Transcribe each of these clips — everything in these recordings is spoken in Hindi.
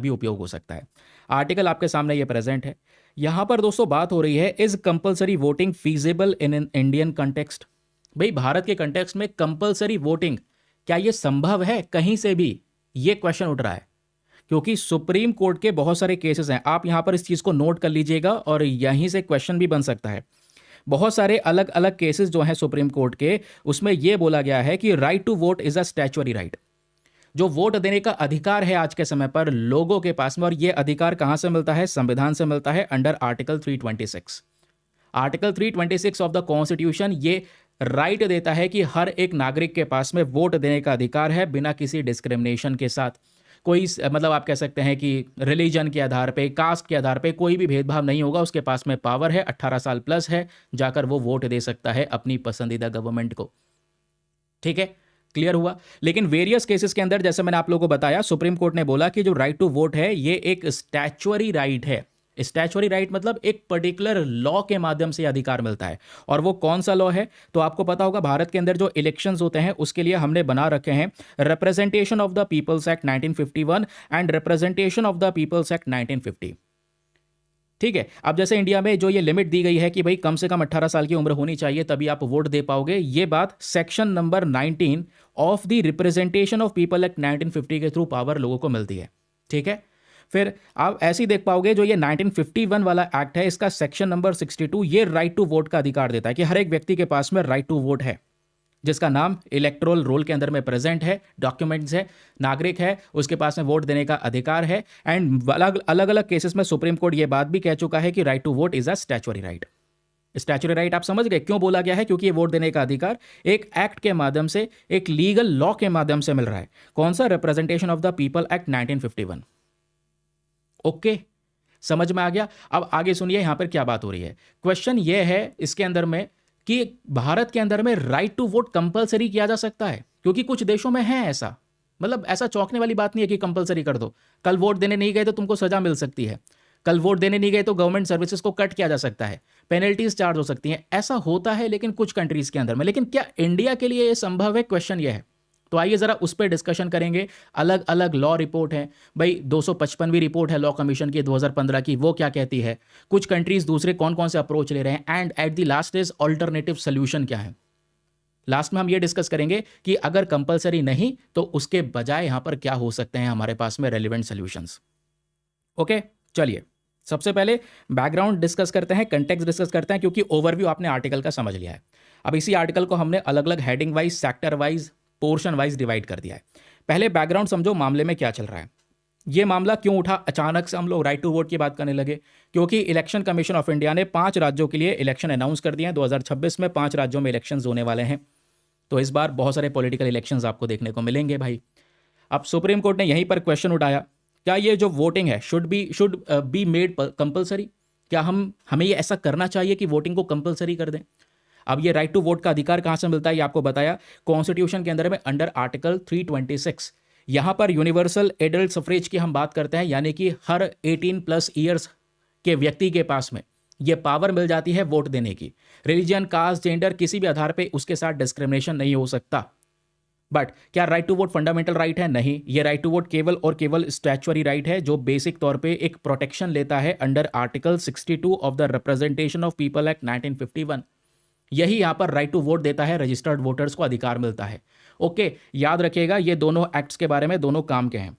भी उपयोग हो सकता है। आर्टिकल आपके सामने ये प्रेजेंट है। यहाँ पर दोस्तों बात हो रही है, is compulsory voting feasible in an Indian context. भाई भारत के कंटेक्स्ट में कंपलसरी वोटिंग क्या ये संभव है कहीं से भी, ये क्वेश्चन उठ रहा है। क्योंकि सुप्रीम कोर्ट के बहुत सारे केसेस हैं, आप यहां पर इस चीज को नोट कर लीजिएगा और यहीं से क्वेश्चन भी बन सकता है। बहुत सारे अलग अलग केसेस जो हैं सुप्रीम कोर्ट के, उसमें यह बोला गया है कि right to vote is a statutory right. जो वोट देने का अधिकार है आज के समय पर लोगों के पास में, और यह अधिकार कहां से मिलता है, संविधान से मिलता है, under article 326। Article 326 of the constitution ये राइट देता है कि हर एक नागरिक के पास में वोट देने का अधिकार है बिना किसी डिस्क्रिमिनेशन के साथ। कोई मतलब आप कह सकते हैं कि रिलीजन के आधार पे, कास्ट के आधार पे कोई भी भेदभाव नहीं होगा। उसके पास में पावर है, 18 साल प्लस है, जाकर वो वोट दे सकता है अपनी पसंदीदा गवर्नमेंट को। ठीक है, क्लियर हुआ। लेकिन वेरियस केसेस के अंदर जैसे मैंने आप लोगों को बताया, सुप्रीम कोर्ट ने बोला कि जो राइट टू वोट है ये एक स्टैच्यूटरी राइट है। स्टैच्यूटरी राइट मतलब एक पर्टिकुलर लॉ के माध्यम से अधिकार मिलता है। और वो कौन सा लॉ है, तो आपको पता होगा भारत के अंदर जो इलेक्शंस होते हैं उसके लिए हमने बना रखे हैं representation of the people's act 1951 and representation of the people's act 1950। ठीक है, अब जैसे इंडिया में जो ये लिमिट दी गई है कि भाई कम से कम 18 साल की उम्र होनी चाहिए तभी आप वोट दे पाओगे, ये बात section number 19 of the representation of people act 1950 के थ्रू पावर लोगों को मिलती है। ठीक है, फिर आप ऐसे ही देख पाओगे जो ये 1951 वाला एक्ट है, इसका सेक्शन नंबर 62 ये राइट टू वोट का अधिकार देता है कि हर एक व्यक्ति के पास में राइट टू वोट है, जिसका नाम इलेक्टोरल रोल के अंदर में प्रेजेंट है, डॉक्यूमेंट्स है, नागरिक है, उसके पास में वोट देने का अधिकार है। एंड अलग अलग केसेस में सुप्रीम कोर्ट ये बात भी कह चुका है कि right to vote is a statutory right. Statutory right आप समझ गए क्यों बोला गया है, क्योंकि ये वोट देने का अधिकार एक एक्ट के माध्यम से, एक लीगल लॉ के माध्यम से मिल रहा है। कौन सा, representation of the people act 1951। Okay, समझ में आ गया। अब आगे सुनिए यहां पर क्या बात हो रही है। क्वेश्चन यह है इसके अंदर में कि भारत के अंदर में राइट टू वोट कंपलसरी किया जा सकता है, क्योंकि कुछ देशों में है ऐसा। मतलब ऐसा चौंकने वाली बात नहीं है कि कंपलसरी कर दो। कल वोट देने नहीं गए तो तुमको सजा मिल सकती है, कल वोट देने नहीं गए तो गवर्नमेंट सर्विसेज को कट किया जा सकता है, पेनल्टीज चार्ज हो सकती हैं। ऐसा होता है लेकिन कुछ कंट्रीज के अंदर में। लेकिन क्या इंडिया के लिए यह संभव है, क्वेश्चन यह है। तो आइए जरा उस पर डिस्कशन करेंगे। अलग अलग लॉ रिपोर्ट है भाई, 255वीं रिपोर्ट है लॉ कमीशन की 2015 की, वो क्या कहती है, कुछ कंट्रीज दूसरे कौन कौन से अप्रोच ले रहे हैं, and at the last is alternative solution क्या है। लास्ट में हम ये डिस्कस करेंगे कि अगर कंपलसरी नहीं तो उसके बजाय यहां पर क्या हो सकते हैं हमारे पास में रेलिवेंट सोल्यूशंस। ओके, चलिए सबसे पहले बैकग्राउंड डिस्कस करते हैं, कंटेक्स्ट डिस्कस करते हैं, क्योंकि ओवरव्यू आपने आर्टिकल का समझ लिया है। अब इसी आर्टिकल को हमने अलग अलग heading wise, sector wise, portion wise divide कर दिया है। पहले बैकग्राउंड समझो, मामले में क्या चल रहा है। ये मामला क्यों उठा, अचानक से हम लोग राइट टू वोट की बात करने लगे, क्योंकि इलेक्शन कमीशन ऑफ इंडिया ने 5 राज्यों के लिए इलेक्शन अनाउंस कर दिए हैं। 2026 में 5 राज्यों में इलेक्शंस होने वाले हैं। तो इस बार बहुत सारे पॉलिटिकल इलेक्शंस आपको देखने को मिलेंगे भाई। अब सुप्रीम कोर्ट ने यहीं पर क्वेश्चन उठाया, क्या ये जो वोटिंग है शुड बी मेड कंपलसरी। क्या हमें ये ऐसा करना चाहिए कि वोटिंग को कंपलसरी कर दें। अब ये राइट टू वोट का अधिकार कहां से मिलता है, ये आपको बताया कॉन्स्टिट्यूशन के अंदर में अंडर आर्टिकल 326। यहां पर यूनिवर्सल एडल्ट सफरेज की हम बात करते हैं, यानी कि हर 18+ ईयर्स के व्यक्ति के पास में ये पावर मिल जाती है वोट देने की। रिलीजन, कास्ट, जेंडर किसी भी आधार पे उसके साथ डिस्क्रिमिनेशन नहीं हो सकता। बट क्या right to vote fundamental right है? नहीं, ये राइट टू वोट केवल और केवल स्टैच्यूटरी राइट है, जो बेसिक तौर पे एक प्रोटेक्शन लेता है under article 62 of the representation of people act 1951। यही यहां पर राइट टू वोट देता है, रजिस्टर्ड वोटर्स को अधिकार मिलता है। ओके, याद रखिएगा ये दोनों एक्ट्स के बारे में, दोनों काम के हैं।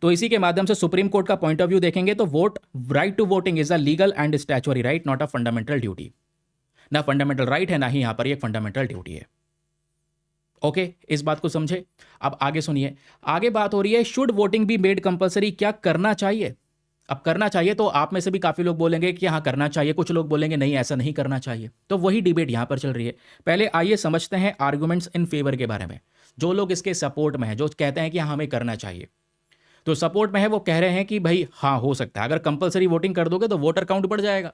तो इसी के माध्यम से सुप्रीम कोर्ट का पॉइंट ऑफ व्यू देखेंगे तो vote, right to voting is a legal and statutory right, not a fundamental duty. ना फंडामेंटल राइट है, ना ही यहां पर एक फंडामेंटल ड्यूटी है। ओके, इस बात को समझे। अब आगे सुनिए, आगे बात हो रही है should voting be made compulsory, क्या करना चाहिए। अब करना चाहिए तो आप में से भी काफी लोग बोलेंगे कि हाँ करना चाहिए, कुछ लोग बोलेंगे नहीं ऐसा नहीं करना चाहिए। तो वही डिबेट यहां पर चल रही है। पहले आइए समझते हैं आर्गुमेंट्स इन फेवर के बारे में। जो लोग इसके सपोर्ट में हैं, जो कहते हैं कि हाँ हमें करना चाहिए, तो सपोर्ट में है वो कह रहे हैं कि भाई हाँ हो सकता है, अगर कंपलसरी वोटिंग कर दोगे तो वोटर काउंट बढ़ जाएगा,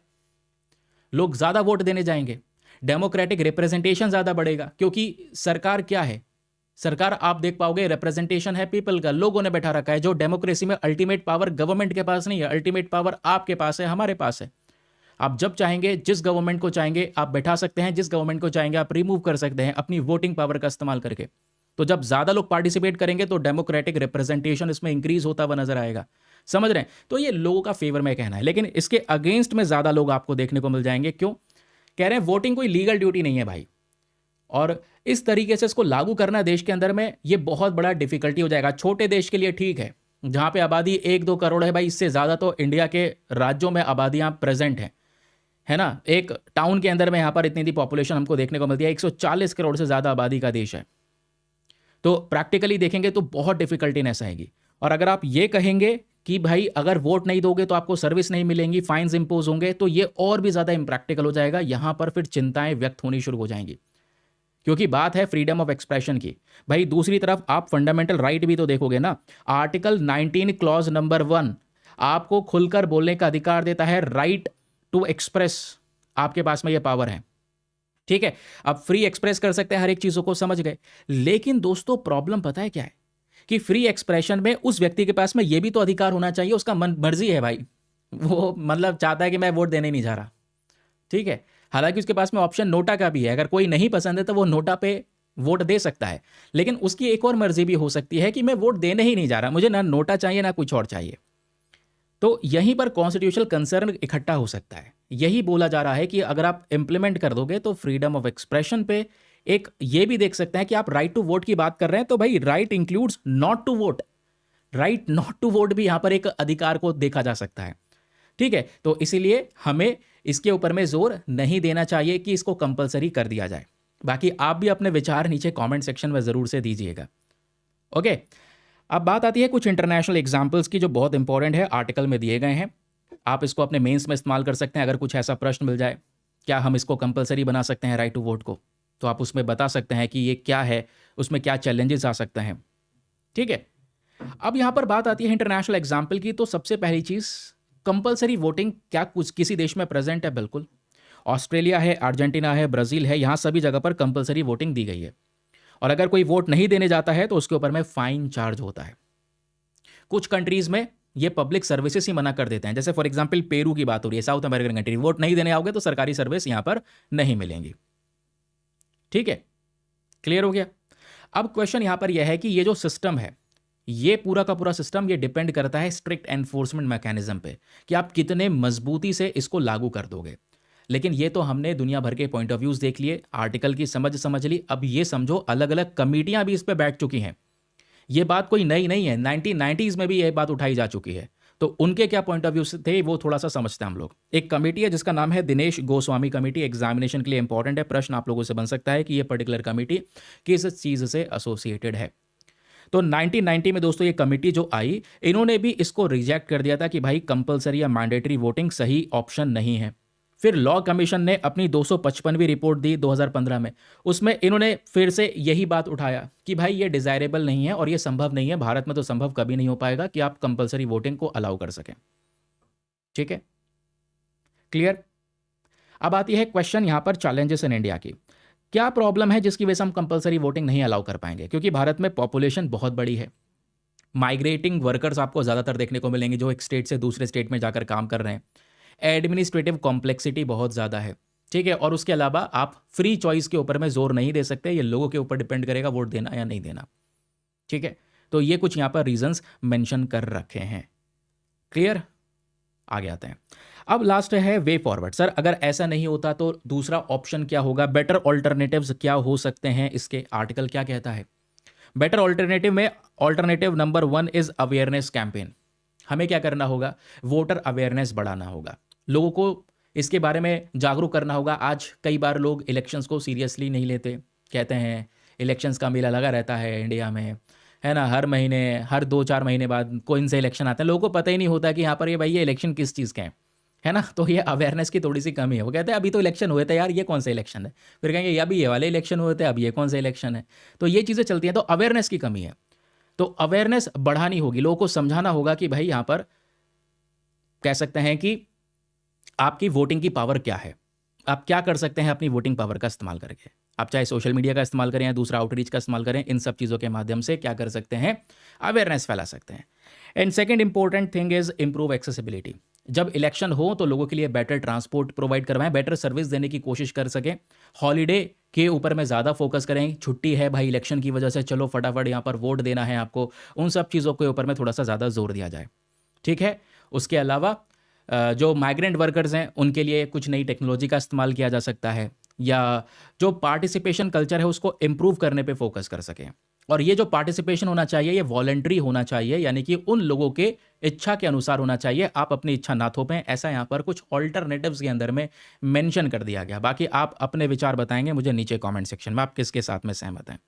लोग ज्यादा वोट देने जाएंगे, डेमोक्रेटिक रिप्रेजेंटेशन ज्यादा बढ़ेगा। क्योंकि सरकार क्या है, सरकार आप देख पाओगे रिप्रेजेंटेशन है पीपल का, लोगों ने बैठा रखा है। जो डेमोक्रेसी में अल्टीमेट पावर गवर्नमेंट के पास नहीं है, अल्टीमेट पावर आपके पास है, हमारे पास है। आप जब चाहेंगे, जिस गवर्नमेंट को चाहेंगे आप बैठा सकते हैं, जिस गवर्नमेंट को चाहेंगे आप रिमूव कर सकते हैं अपनी वोटिंग पावर का इस्तेमाल करके। तो जब ज़्यादा लोग पार्टिसिपेट करेंगे तो डेमोक्रेटिक रिप्रेजेंटेशन इसमें इंक्रीज होता हुआ नजर आएगा। समझ रहे हैं? तो ये लोगों का फेवर में कहना है, लेकिन इसके अगेंस्ट में ज़्यादा लोग आपको देखने को मिल जाएंगे। क्यों? कह रहे हैं वोटिंग कोई लीगल ड्यूटी नहीं है भाई, और इस तरीके से इसको लागू करना देश के अंदर में ये बहुत बड़ा डिफिकल्टी हो जाएगा। छोटे देश के लिए ठीक है, जहां पे आबादी 1-2 करोड़ है भाई, इससे ज़्यादा तो इंडिया के राज्यों में आबादियां प्रेजेंट हैं, है ना। एक टाउन के अंदर में यहाँ पर इतनी पॉपुलेशन हमको देखने को मिलती है, 140 करोड़ से ज़्यादा आबादी का देश है। तो प्रैक्टिकली देखेंगे तो बहुत डिफिकल्टीनेस आएगी। और अगर आप ये कहेंगे कि भाई अगर वोट नहीं दोगे तो आपको सर्विस नहीं मिलेंगी, फाइन्स इंपोज होंगे, तो ये और भी ज़्यादा इम्प्रैक्टिकल हो जाएगा। यहाँ पर फिर चिंताएं व्यक्त होनी शुरू हो जाएंगी, क्योंकि बात है फ्रीडम ऑफ एक्सप्रेशन की। भाई दूसरी तरफ आप फंडामेंटल राइट भी तो देखोगे ना। आर्टिकल 19 क्लॉज नंबर 1 आपको खुलकर बोलने का अधिकार देता है, राइट टू एक्सप्रेस, आपके पास में ये पावर है, ठीक है। अब फ्री एक्सप्रेस कर सकते हैं, हर एक चीज़ों को समझ गए। लेकिन दोस्तों प्रॉब्लम पता है क्या है, कि फ्री एक्सप्रेशन में उस व्यक्ति के पास में ये भी तो अधिकार होना चाहिए, उसका मन मर्जी है भाई, वो मतलब चाहता है कि मैं वोट देने नहीं जा रहा, ठीक है। हालांकि उसके पास में ऑप्शन नोटा का भी है, अगर कोई नहीं पसंद है तो वो नोटा पे वोट दे सकता है। लेकिन उसकी एक और मर्जी भी हो सकती है कि मैं वोट देने ही नहीं जा रहा, मुझे ना नोटा चाहिए ना कुछ और चाहिए। तो यहीं पर कॉन्स्टिट्यूशनल कंसर्न इकट्ठा हो सकता है। यही बोला जा रहा है कि अगर आप इंप्लीमेंट कर दोगे तो फ्रीडम ऑफ एक्सप्रेशन पे एक ये भी देख सकते हैं कि आप राइट टू वोट की बात कर रहे हैं, तो भाई right includes not to vote, right not to vote भी यहां पर एक अधिकार को देखा जा सकता है, ठीक है। तो इसीलिए हमें इसके ऊपर में जोर नहीं देना चाहिए कि इसको कंपलसरी कर दिया जाए। बाकी आप भी अपने विचार नीचे कमेंट सेक्शन में जरूर से दीजिएगा, ओके। अब बात आती है कुछ इंटरनेशनल एग्जाम्पल्स की, जो बहुत इंपॉर्टेंट है, आर्टिकल में दिए गए हैं। आप इसको अपने मेंस में इस्तेमाल कर सकते हैं। अगर कुछ ऐसा प्रश्न मिल जाए, क्या हम इसको कंपलसरी बना सकते हैं राइट टू वोट को, तो आप उसमें बता सकते हैं कि ये क्या है, उसमें क्या चैलेंजेस आ सकते हैं, ठीक है। अब यहां पर बात आती है इंटरनेशनल एग्जाम्पल की। तो सबसे पहली चीज, कंपलसरी वोटिंग क्या कुछ किसी देश में प्रेजेंट है? बिल्कुल। ऑस्ट्रेलिया है, अर्जेंटीना है, ब्राजील है, यहां सभी जगह पर कंपलसरी वोटिंग दी गई है। और अगर कोई वोट नहीं देने जाता है तो उसके ऊपर में फाइन चार्ज होता है। कुछ कंट्रीज में ये पब्लिक सर्विसेज ही मना कर देते हैं, जैसे फॉर एग्जांपल पेरू की बात हो रही है, साउथ अमेरिकन कंट्री, वोट नहीं देने आओगे तो सरकारी सर्विस यहां पर नहीं मिलेंगी, ठीक है। क्लियर हो गया? अब क्वेश्चन यहां पर यह है कि ये जो सिस्टम है, ये पूरा का पूरा सिस्टम ये डिपेंड करता है स्ट्रिक्ट एनफोर्समेंट मैकेनिज्म पे, कि आप कितने मजबूती से इसको लागू कर दोगे। लेकिन ये तो हमने दुनिया भर के पॉइंट ऑफ व्यूज देख लिए, आर्टिकल की समझ ली। अब ये समझो अलग अलग कमिटियां भी इस पे बैठ चुकी हैं। ये बात कोई नई नहीं है, 1990s में भी ये बात उठाई जा चुकी है। तो उनके क्या पॉइंट ऑफ व्यू थे वो थोड़ा सा समझते हैं हम लोग। एक कमेटी है जिसका नाम है दिनेश गोस्वामी कमेटी, एग्जामिनेशन के लिए इंपॉर्टेंट है, प्रश्न आप लोगों से बन सकता है कि ये पर्टिकुलर कमेटी किस चीज़ से एसोसिएटेड है। तो 1990 में दोस्तों ये कमेटी जो आई, इन्होंने भी इसको रिजेक्ट कर दिया था कि भाई कंपलसरी या मैंडेटरी वोटिंग सही ऑप्शन नहीं है। फिर लॉ कमीशन ने अपनी 255वीं रिपोर्ट दी 2015 में, उसमें इन्होंने फिर से यही बात उठाया कि भाई ये डिजायरेबल नहीं है और ये संभव नहीं है, भारत में तो संभव कभी नहीं हो पाएगा कि आप कंपलसरी वोटिंग को अलाउ कर सकें, ठीक है। क्लियर? अब आती है क्वेश्चन यहां पर चैलेंजेस इन इंडिया की। क्या प्रॉब्लम है जिसकी वजह से हम कंपलसरी वोटिंग नहीं अलाउ कर पाएंगे? क्योंकि भारत में पॉपुलेशन बहुत बड़ी है, माइग्रेटिंग वर्कर्स आपको ज़्यादातर देखने को मिलेंगे जो एक स्टेट से दूसरे स्टेट में जाकर काम कर रहे हैं, एडमिनिस्ट्रेटिव कॉम्प्लेक्सिटी बहुत ज़्यादा है, ठीक है। और उसके अलावा आप फ्री चॉइस के ऊपर में जोर नहीं दे सकते, ये लोगों के ऊपर डिपेंड करेगा वोट देना या नहीं देना, ठीक है। तो ये कुछ यहाँ पर रीजंस मेंशन कर रखे हैं। क्लियर? आगे आते हैं। अब लास्ट है वे फॉरवर्ड। सर अगर ऐसा नहीं होता तो दूसरा ऑप्शन क्या होगा, बेटर ऑल्टरनेटिव्स क्या हो सकते हैं इसके? आर्टिकल क्या कहता है? बेटर ऑल्टरनेटिव में alternative number 1 is awareness campaign. हमें क्या करना होगा? वोटर अवेयरनेस बढ़ाना होगा, लोगों को इसके बारे में जागरूक करना होगा। आज कई बार लोग इलेक्शंस को सीरियसली नहीं लेते, कहते हैं इलेक्शंस का मेला लगा रहता है इंडिया में, है ना, हर महीने हर 2-4 महीने बाद कोई से इलेक्शन आते हैं, लोगों को पता ही नहीं होता कि यहाँ पर ये भाई ये इलेक्शन किस चीज़ के हैं, है ना। तो ये अवेयरनेस की थोड़ी सी कमी है। वो कहते हैं अभी तो इलेक्शन हुए थे यार, ये कौन सा इलेक्शन है, फिर कहेंगे अभी ये वाले इलेक्शन हुए थे, अब ये कौन सा इलेक्शन है। तो ये चीज़ें चलती हैं, तो अवेयरनेस की कमी है। तो अवेयरनेस बढ़ानी होगी, लोगों को समझाना होगा कि भाई यहाँ पर कह सकते हैं कि आपकी वोटिंग की पावर क्या है, आप क्या कर सकते हैं अपनी वोटिंग पावर का इस्तेमाल करके। आप चाहे सोशल मीडिया का इस्तेमाल करें या दूसरा आउटरीच का इस्तेमाल करें, इन सब चीज़ों के माध्यम से क्या कर सकते हैं, अवेयरनेस फैला सकते हैं। And second important thing is improve accessibility. जब इलेक्शन हो तो लोगों के लिए बेटर ट्रांसपोर्ट प्रोवाइड करवाएं, बेटर सर्विस देने की कोशिश कर सकें। हॉलीडे के ऊपर में ज़्यादा फोकस करें, छुट्टी है भाई इलेक्शन की वजह से, चलो फटाफट यहाँ पर वोट देना है आपको, उन सब चीज़ों के ऊपर में थोड़ा सा ज़्यादा जोर दिया जाए। ठीक है। उसके अलावा जो माइग्रेंट वर्कर्स हैं उनके लिए कुछ नई टेक्नोलॉजी का इस्तेमाल किया जा सकता है, या जो पार्टिसिपेशन कल्चर है उसको इम्प्रूव करने पे फोकस कर सकें। और ये जो पार्टिसिपेशन होना चाहिए ये वॉलंटरी होना चाहिए, यानी कि उन लोगों के इच्छा के अनुसार होना चाहिए, आप अपनी इच्छा ना थोपें। ऐसा यहाँ पर कुछ ऑल्टरनेटिव्स के अंदर में मेंशन कर दिया गया। बाकी आप अपने विचार बताएंगे मुझे नीचे कमेंट सेक्शन में, आप किसके साथ में सहमत हैं।